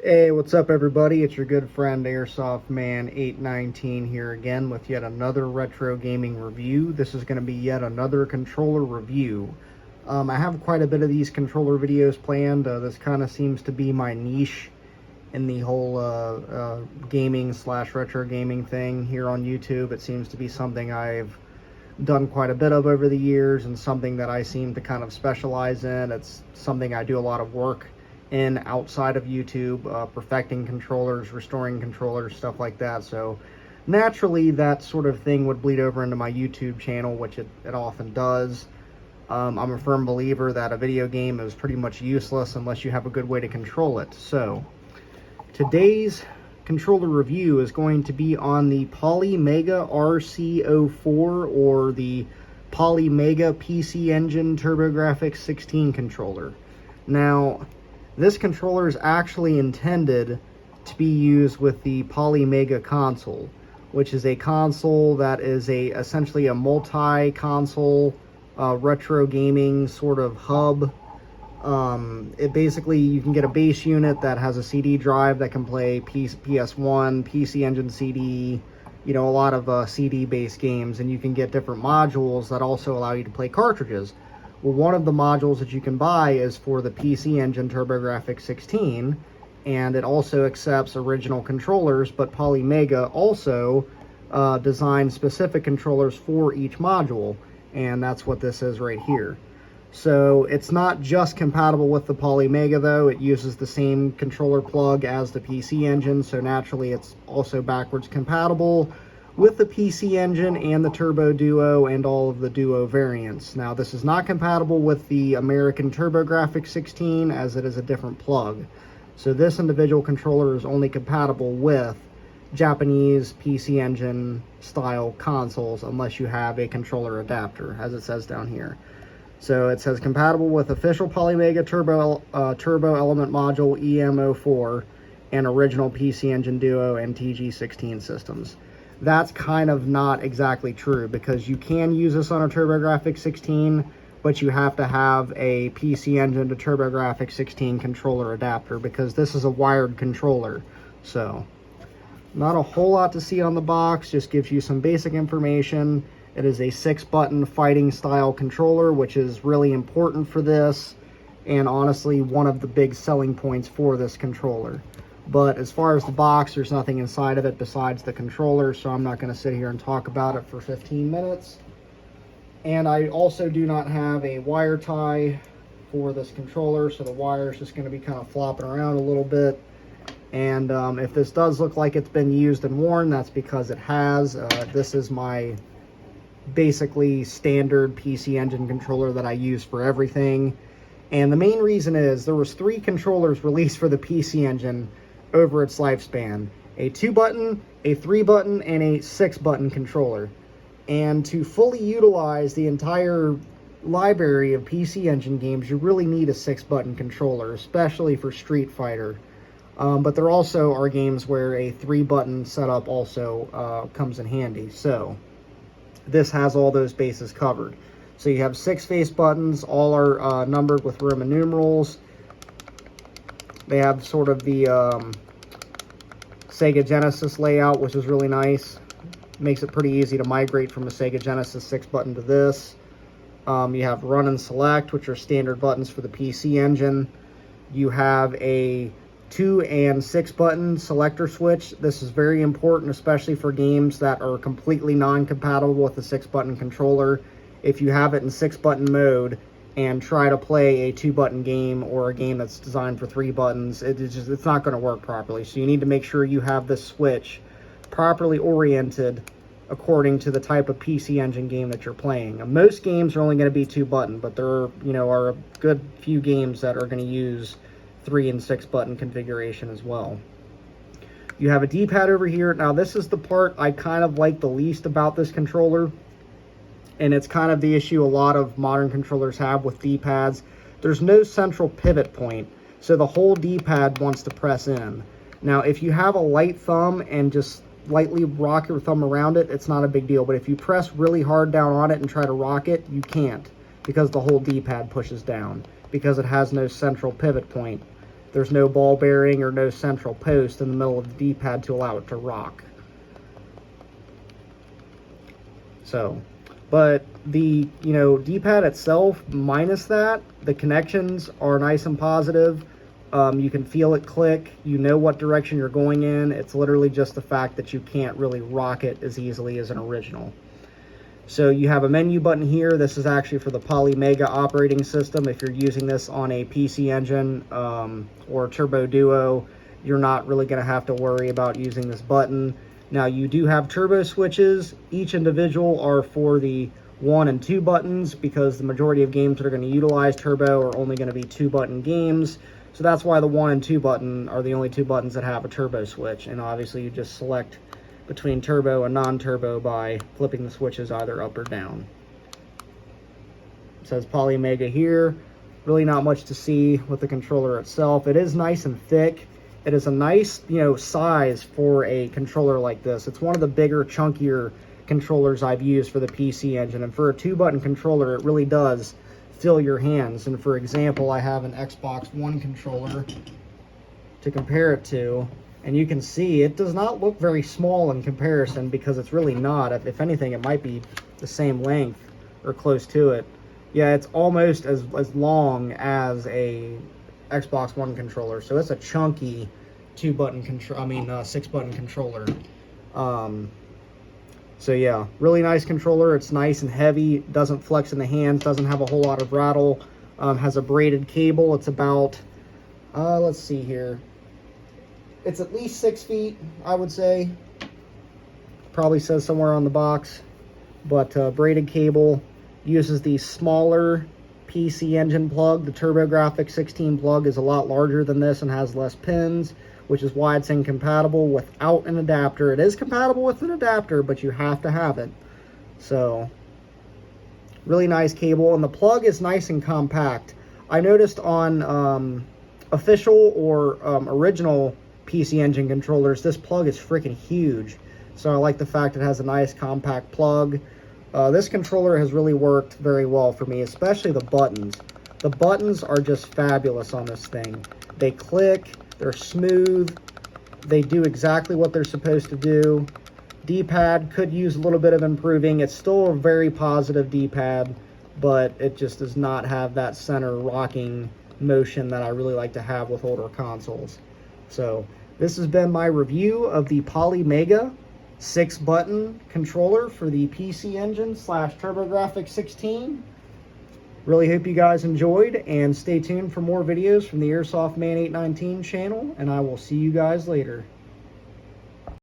Hey, what's up everybody? It's your good friend Airsoft Man 819 here again with yet another retro gaming review. This is going to be yet another controller review. I have quite a bit of these controller videos planned. This kind of seems to be my niche in the whole gaming slash retro gaming thing here on YouTube. It seems to be something I've done quite a bit of over the years and something that I seem to kind of specialize in. It's something I do a lot of work in outside of YouTube, perfecting controllers, restoring controllers, stuff like that. So naturally that sort of thing would bleed over into my YouTube channel, which it often does. I'm a firm believer that a video game is pretty much useless unless you have a good way to control it. So today's controller review is going to be on the Polymega RC04 or the Polymega PC Engine TurboGrafx 16 controller. Now, this controller is actually intended to be used with the Polymega console, which is a console that is essentially a multi-console retro gaming sort of hub. It basically, you can get a base unit that has a CD drive that can play PS1, PC Engine CD, a lot of CD-based games, and you can get different modules that also allow you to play cartridges. Well, one of the modules that you can buy is for the PC Engine TurboGrafx 16, and it also accepts original controllers, but Polymega also designed specific controllers for each module, and that's what this is right here. So it's not just compatible with the Polymega though, it uses the same controller plug as the PC Engine, so naturally it's also backwards compatible with the PC Engine and the Turbo Duo and all of the Duo variants. Now this is not compatible with the American TurboGrafx 16 as it is a different plug. So this individual controller is only compatible with Japanese PC Engine style consoles unless you have a controller adapter, as it says down here. So it says compatible with official Polymega Turbo Element Module EM04 and original PC Engine Duo and TG16 systems. That's kind of not exactly true because you can use this on a TurboGrafx 16, but you have to have a PC Engine to TurboGrafx 16 controller adapter because this is a wired controller. So not a whole lot to see on the box, just gives you some basic information. It is a 6-button fighting style controller, which is really important for this, and honestly one of the big selling points for this controller. But as far as the box, there's nothing inside of it besides the controller, so I'm not going to sit here and talk about it for 15 minutes. And I also do not have a wire tie for this controller, so the wire is just going to be kind of flopping around a little bit. And if this does look like it's been used and worn, that's because it has. This is my basically standard PC Engine controller that I use for everything. And the main reason is there was 3 controllers released for the PC Engine over its lifespan: a 2-button, a 3-button, and a 6-button controller. And to fully utilize the entire library of PC Engine games, you really need a 6-button controller, especially for Street Fighter. But there also are games where a 3-button setup also comes in handy. So this has all those bases covered. So you have 6 face buttons, all are numbered with Roman numerals. They have sort of the Sega Genesis layout, which is really nice. Makes it pretty easy to migrate from a Sega Genesis 6-button to this. You have run and select, which are standard buttons for the PC Engine. You have a 2 and 6 button selector switch. This is very important, especially for games that are completely non-compatible with the 6-button controller. If you have it in 6-button mode and try to play a 2-button game or a game that's designed for 3 buttons, it's not going to work properly. So you need to make sure you have this switch properly oriented according to the type of PC Engine game that you're playing. And most games are only going to be 2-button, but there are a good few games that are going to use 3 and 6-button configuration as well. You have a D-pad over here. Now this is the part I kind of like the least about this controller, and it's kind of the issue a lot of modern controllers have with D-pads. There's no central pivot point, so the whole D-pad wants to press in. Now if you have a light thumb and just lightly rock your thumb around it, it's not a big deal, but if you press really hard down on it and try to rock it, you can't, because the whole D-pad pushes down, because it has no central pivot point. there's no ball bearing or no central post in the middle of the D-pad to allow it to rock. So, but the, D-pad itself, minus that, the connections are nice and positive. You can feel it click. You know what direction you're going in. It's literally just the fact that you can't really rock it as easily as an original. So you have a menu button here. This is actually for the Poly Mega operating system. If you're using this on a PC Engine or Turbo Duo, you're not really going to have to worry about using this button. Now you do have turbo switches. Each individual are for the 1 and 2 buttons, because the majority of games that are going to utilize turbo are only going to be 2-button games. So that's why the 1 and 2 button are the only 2 buttons that have a turbo switch. And obviously you just select between turbo and non-turbo by flipping the switches either up or down. It says Poly Mega here. Really not much to see with the controller itself. It is nice and thick. It is a nice, size for a controller like this. It's one of the bigger, chunkier controllers I've used for the PC Engine. And for a 2-button controller, it really does fill your hands. And for example, I have an Xbox One controller to compare it to. And you can see it does not look very small in comparison, because it's really not. If anything, it might be the same length or close to it. Yeah, it's almost as long as a Xbox One controller. So it's a chunky 6-button controller. So yeah, really nice controller. It's nice and heavy, doesn't flex in the hands, doesn't have a whole lot of rattle. Has a braided cable. It's about, let's see here. It's at least 6 feet, I would say. Probably says somewhere on the box. But braided cable. Uses the smaller PC Engine plug. The TurboGrafx-16 plug is a lot larger than this and has less pins, which is why it's incompatible without an adapter. It is compatible with an adapter, but you have to have it. So, really nice cable. And the plug is nice and compact. I noticed on official or original PC Engine controllers, this plug is freaking huge. So I like the fact it has a nice compact plug. This controller has really worked very well for me, especially the buttons. The buttons are just fabulous on this thing. They click, they're smooth, they do exactly what they're supposed to do. D-pad could use a little bit of improving. It's still a very positive D-pad, but it just does not have that center rocking motion that I really like to have with older consoles. So this has been my review of the Poly Mega 6-button controller for the PC Engine / TurboGrafx-16. Really hope you guys enjoyed, and stay tuned for more videos from the Airsoft Man 819 channel, and I will see you guys later.